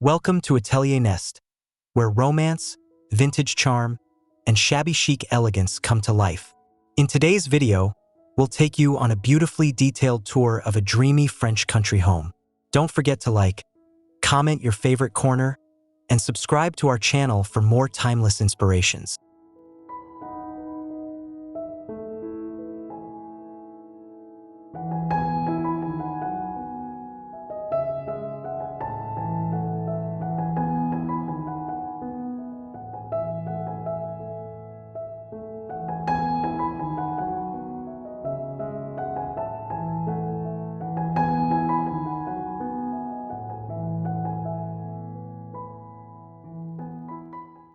Welcome to Atelier Nest, where romance, vintage charm, and shabby chic elegance come to life. In today's video, we'll take you on a beautifully detailed tour of a dreamy French country home. Don't forget to like, comment your favorite corner, and subscribe to our channel for more timeless inspirations.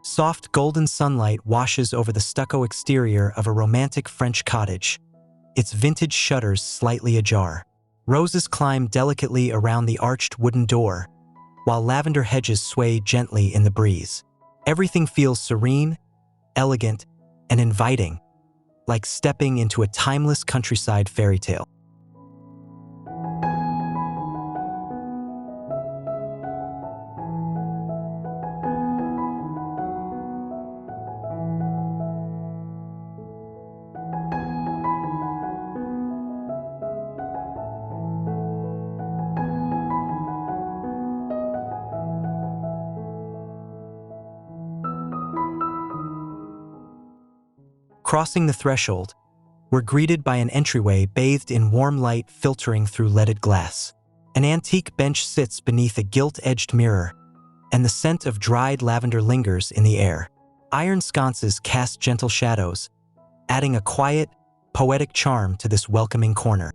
Soft golden sunlight washes over the stucco exterior of a romantic French cottage, its vintage shutters slightly ajar. Roses climb delicately around the arched wooden door, while lavender hedges sway gently in the breeze. Everything feels serene, elegant, and inviting, like stepping into a timeless countryside fairy tale. Crossing the threshold, we're greeted by an entryway bathed in warm light filtering through leaded glass. An antique bench sits beneath a gilt-edged mirror, and the scent of dried lavender lingers in the air. Iron sconces cast gentle shadows, adding a quiet, poetic charm to this welcoming corner.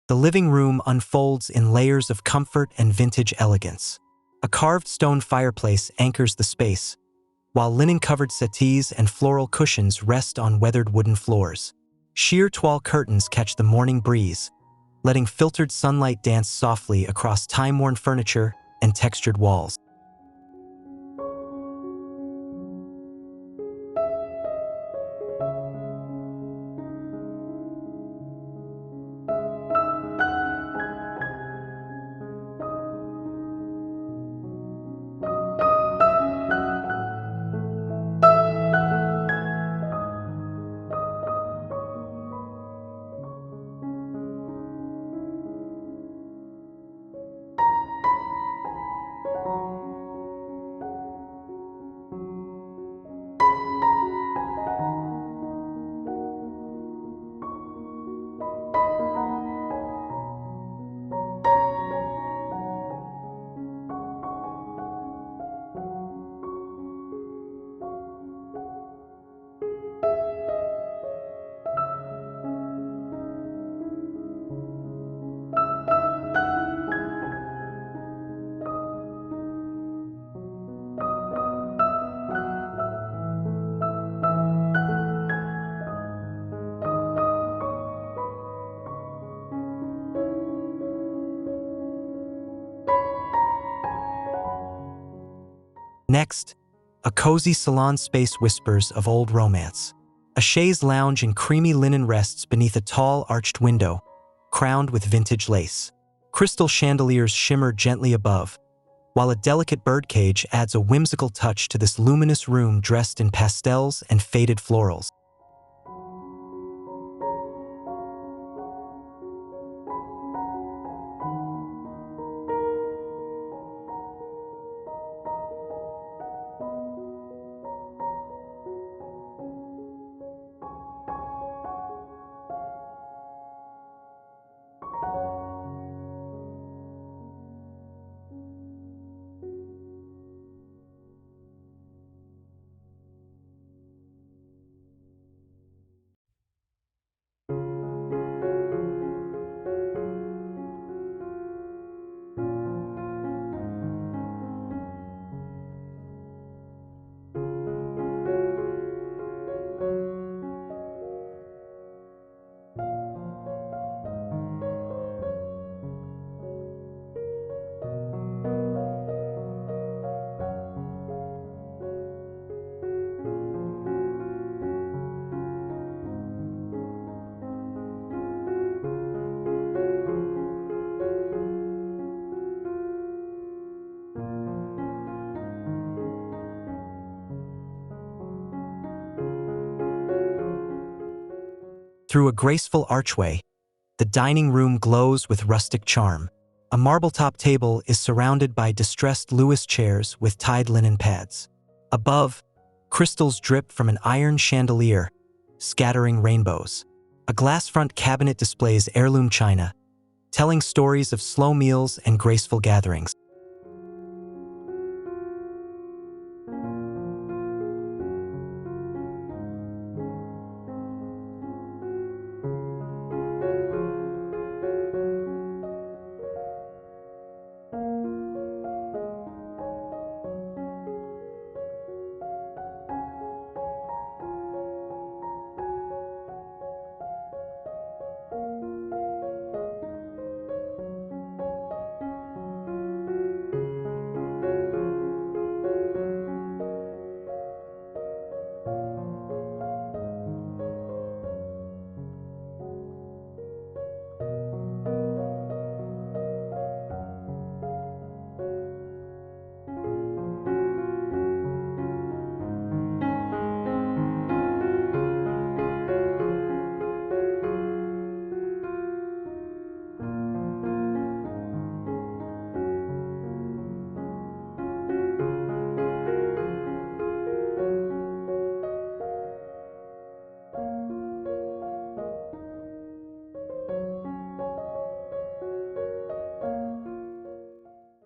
The living room unfolds in layers of comfort and vintage elegance. A carved stone fireplace anchors the space, while linen-covered settees and floral cushions rest on weathered wooden floors. Sheer toile curtains catch the morning breeze, letting filtered sunlight dance softly across time-worn furniture and textured walls. Next, a cozy salon space whispers of old romance. A chaise lounge in creamy linen rests beneath a tall, arched window, crowned with vintage lace. Crystal chandeliers shimmer gently above, while a delicate birdcage adds a whimsical touch to this luminous room dressed in pastels and faded florals. Through a graceful archway, the dining room glows with rustic charm. A marble-top table is surrounded by distressed Lewis chairs with tied linen pads. Above, crystals drip from an iron chandelier, scattering rainbows. A glass-front cabinet displays heirloom china, telling stories of slow meals and graceful gatherings.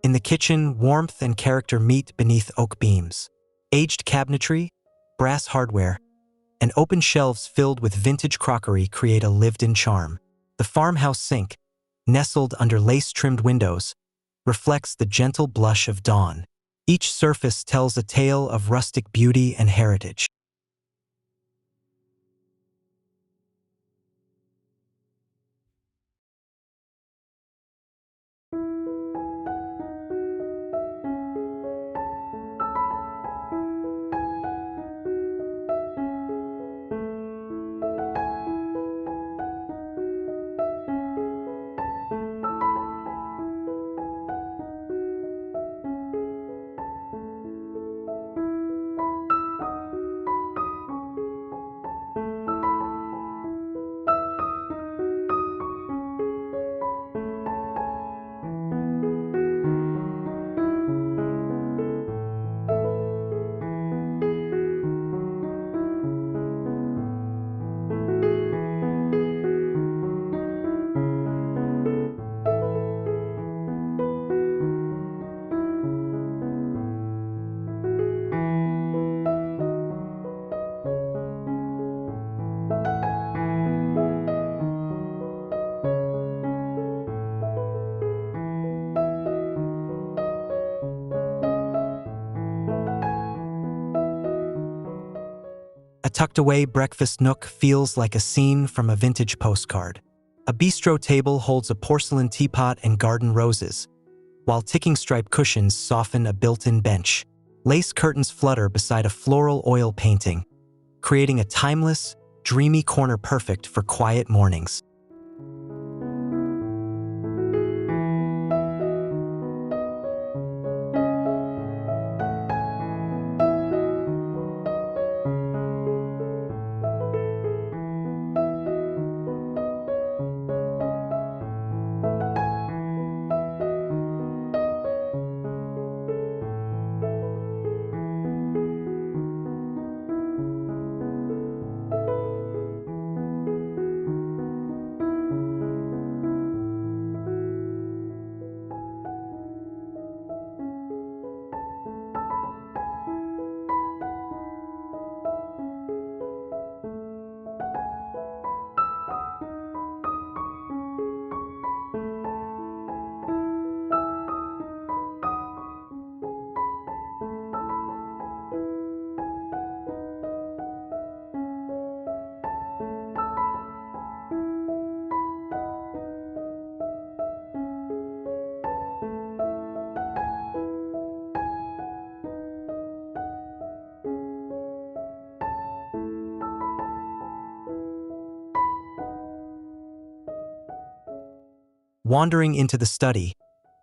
In the kitchen, warmth and character meet beneath oak beams. Aged cabinetry, brass hardware, and open shelves filled with vintage crockery create a lived-in charm. The farmhouse sink, nestled under lace-trimmed windows, reflects the gentle blush of dawn. Each surface tells a tale of rustic beauty and heritage. A tucked-away breakfast nook feels like a scene from a vintage postcard. A bistro table holds a porcelain teapot and garden roses, while ticking stripe cushions soften a built-in bench. Lace curtains flutter beside a floral oil painting, creating a timeless, dreamy corner perfect for quiet mornings. Wandering into the study,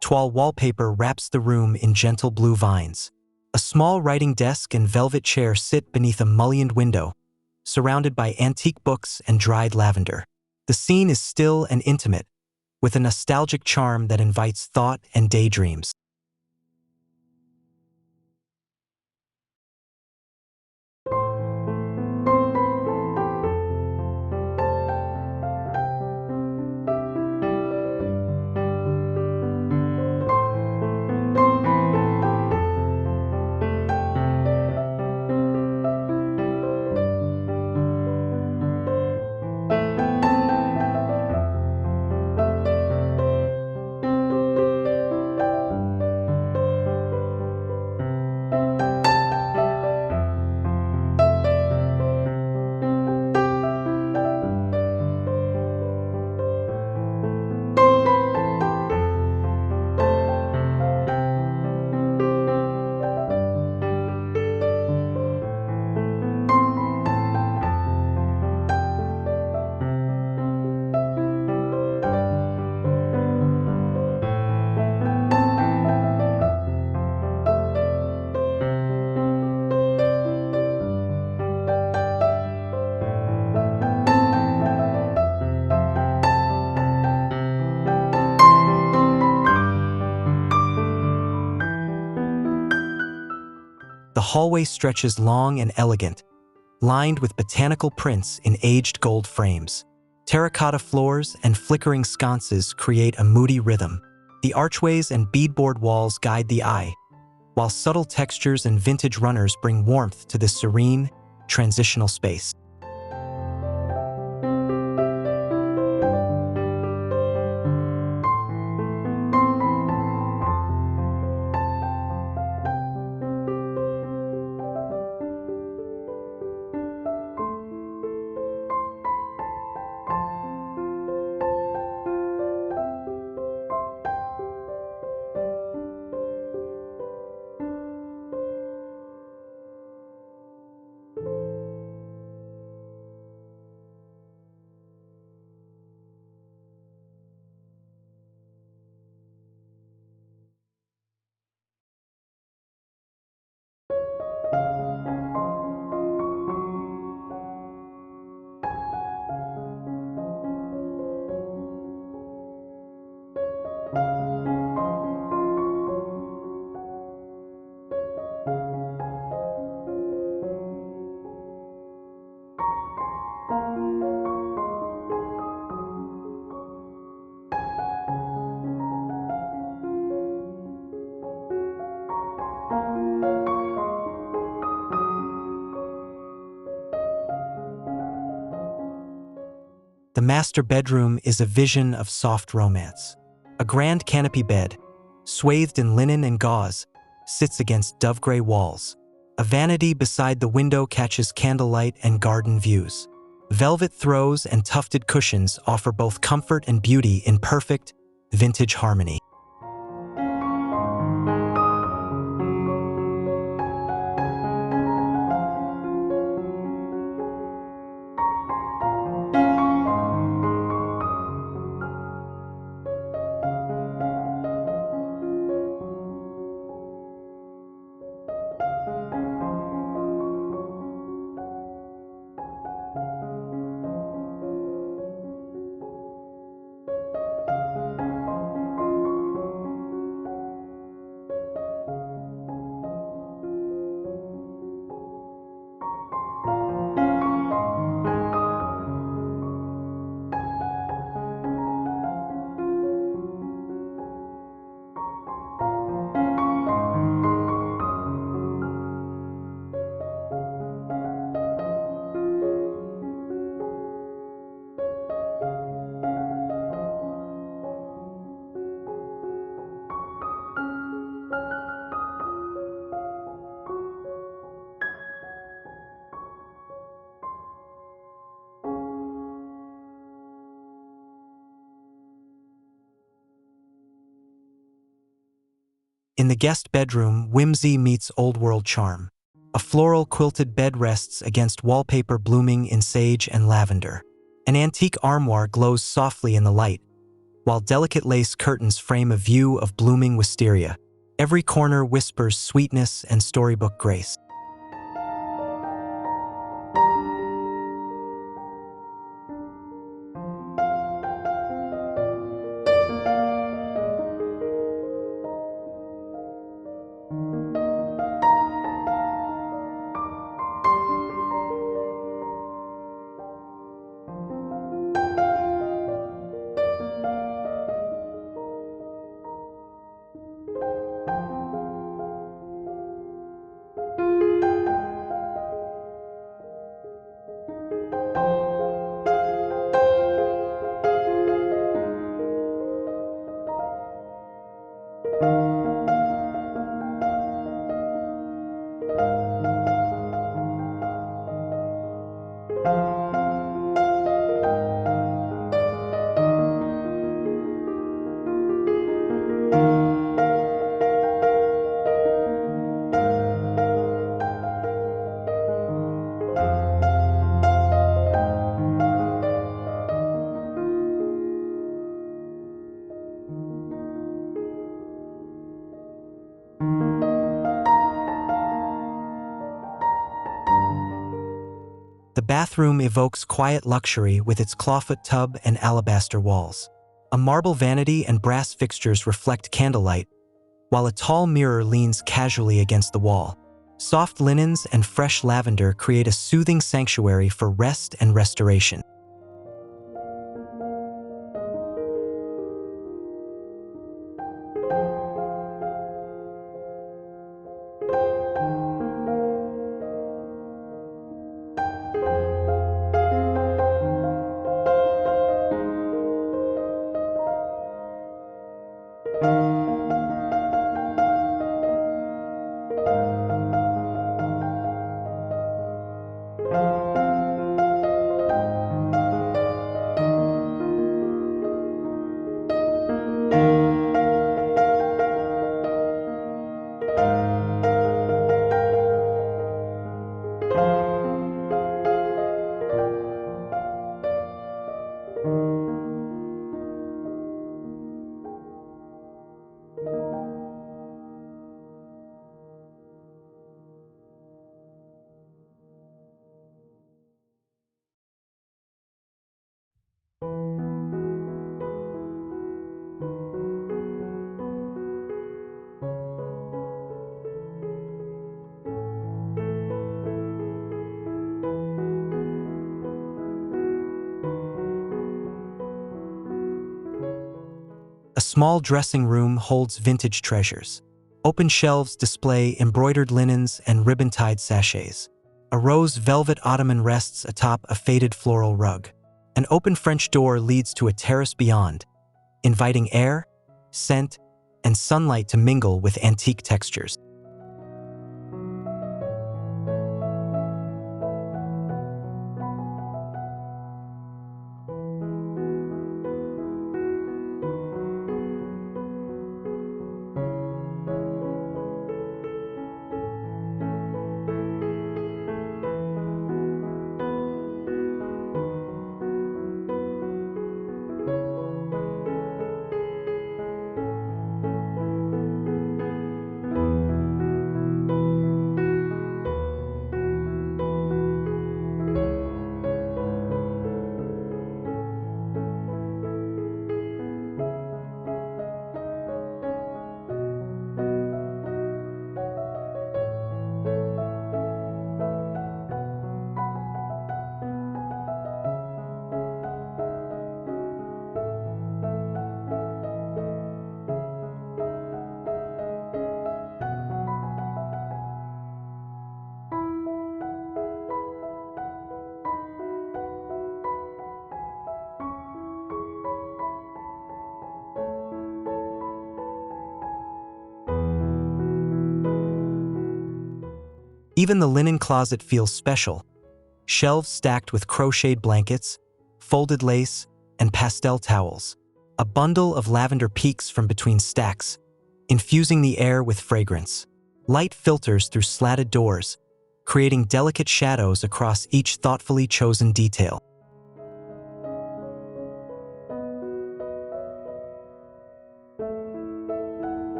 toile wallpaper wraps the room in gentle blue vines. A small writing desk and velvet chair sit beneath a mullioned window, surrounded by antique books and dried lavender. The scene is still and intimate, with a nostalgic charm that invites thought and daydreams. The hallway stretches long and elegant, lined with botanical prints in aged gold frames. Terracotta floors and flickering sconces create a moody rhythm. The archways and beadboard walls guide the eye, while subtle textures and vintage runners bring warmth to this serene, transitional space. The master bedroom is a vision of soft romance. A grand canopy bed, swathed in linen and gauze, sits against dove-gray walls. A vanity beside the window catches candlelight and garden views. Velvet throws and tufted cushions offer both comfort and beauty in perfect, vintage harmony. In the guest bedroom, whimsy meets old-world charm. A floral quilted bed rests against wallpaper blooming in sage and lavender. An antique armoire glows softly in the light, while delicate lace curtains frame a view of blooming wisteria. Every corner whispers sweetness and storybook grace. The bathroom evokes quiet luxury with its clawfoot tub and alabaster walls. A marble vanity and brass fixtures reflect candlelight, while a tall mirror leans casually against the wall. Soft linens and fresh lavender create a soothing sanctuary for rest and restoration. A small dressing room holds vintage treasures. Open shelves display embroidered linens and ribbon-tied sachets. A rose velvet ottoman rests atop a faded floral rug. An open French door leads to a terrace beyond, inviting air, scent, and sunlight to mingle with antique textures. Even the linen closet feels special. Shelves stacked with crocheted blankets, folded lace, and pastel towels. A bundle of lavender peeks from between stacks, infusing the air with fragrance. Light filters through slatted doors, creating delicate shadows across each thoughtfully chosen detail.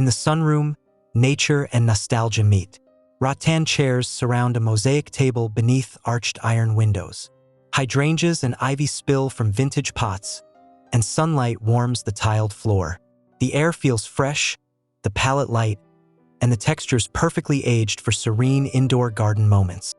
In the sunroom, nature and nostalgia meet. Rattan chairs surround a mosaic table beneath arched iron windows. Hydrangeas and ivy spill from vintage pots, and sunlight warms the tiled floor. The air feels fresh, the palette light, and the textures perfectly aged for serene indoor garden moments.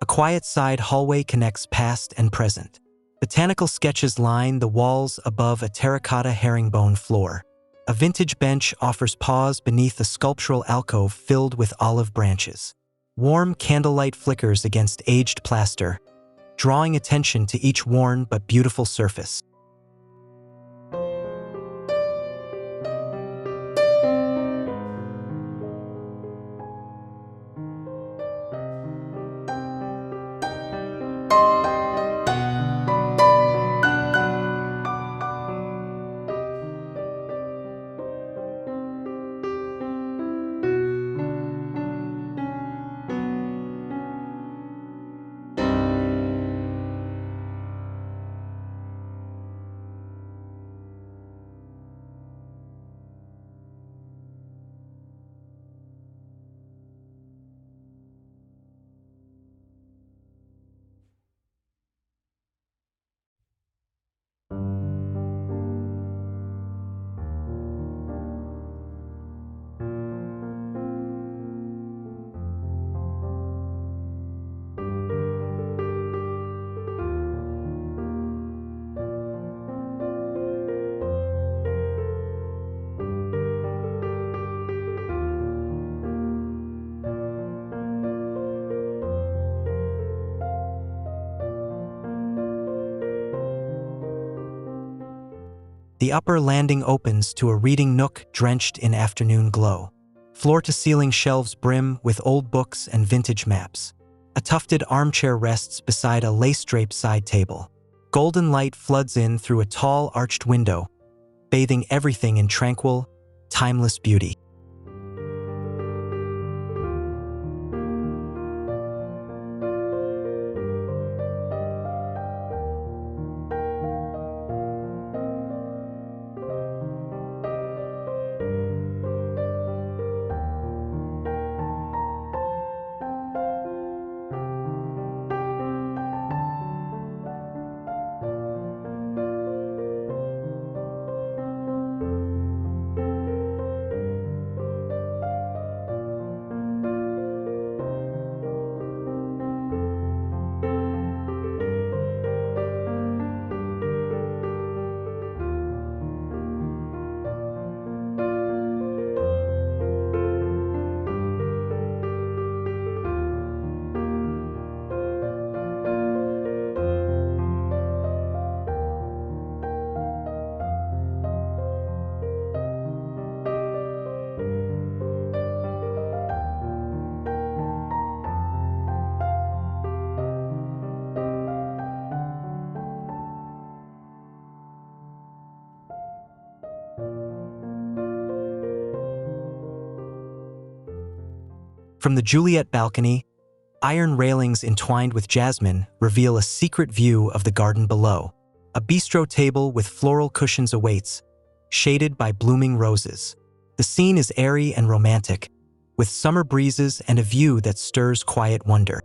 A quiet side hallway connects past and present. Botanical sketches line the walls above a terracotta herringbone floor. A vintage bench offers pause beneath a sculptural alcove filled with olive branches. Warm candlelight flickers against aged plaster, drawing attention to each worn but beautiful surface. The upper landing opens to a reading nook drenched in afternoon glow. Floor-to-ceiling shelves brim with old books and vintage maps. A tufted armchair rests beside a lace-draped side table. Golden light floods in through a tall arched window, bathing everything in tranquil, timeless beauty. From the Juliet balcony, iron railings entwined with jasmine reveal a secret view of the garden below. A bistro table with floral cushions awaits, shaded by blooming roses. The scene is airy and romantic, with summer breezes and a view that stirs quiet wonder.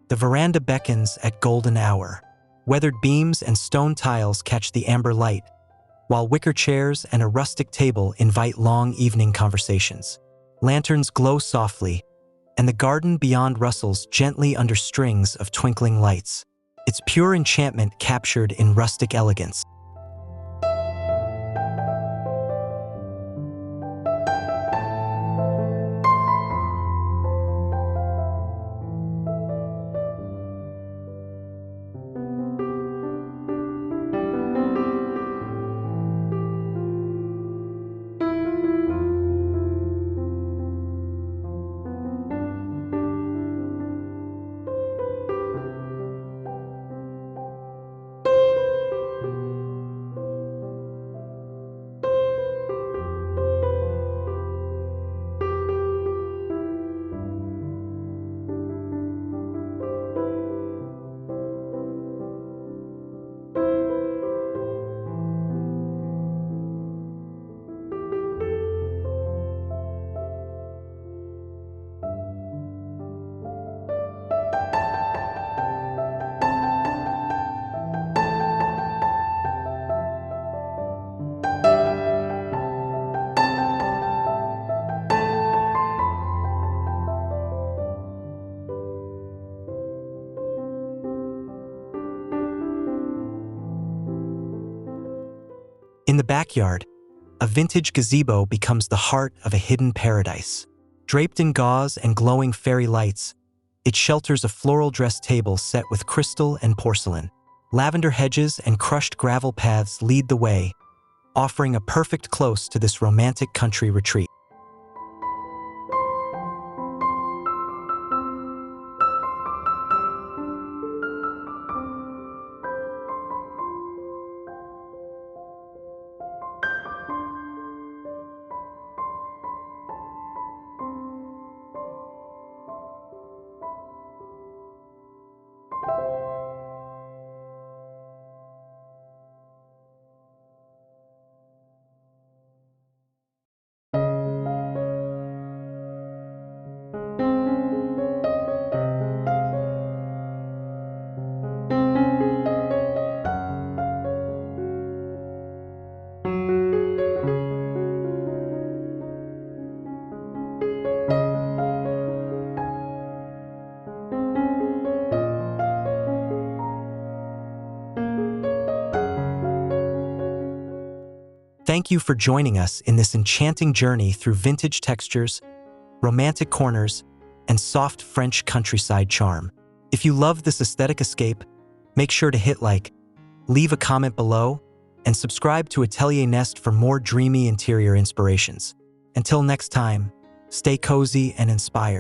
The veranda beckons at golden hour. Weathered beams and stone tiles catch the amber light, while wicker chairs and a rustic table invite long evening conversations. Lanterns glow softly, and the garden beyond rustles gently under strings of twinkling lights. It's pure enchantment captured in rustic elegance. In the backyard, a vintage gazebo becomes the heart of a hidden paradise. Draped in gauze and glowing fairy lights, it shelters a floral dress table set with crystal and porcelain. Lavender hedges and crushed gravel paths lead the way, offering a perfect close to this romantic country retreat. Thank you for joining us in this enchanting journey through vintage textures, romantic corners, and soft French countryside charm. If you love this aesthetic escape, make sure to hit like, leave a comment below, and subscribe to Atelier Nest for more dreamy interior inspirations. Until next time, stay cozy and inspired.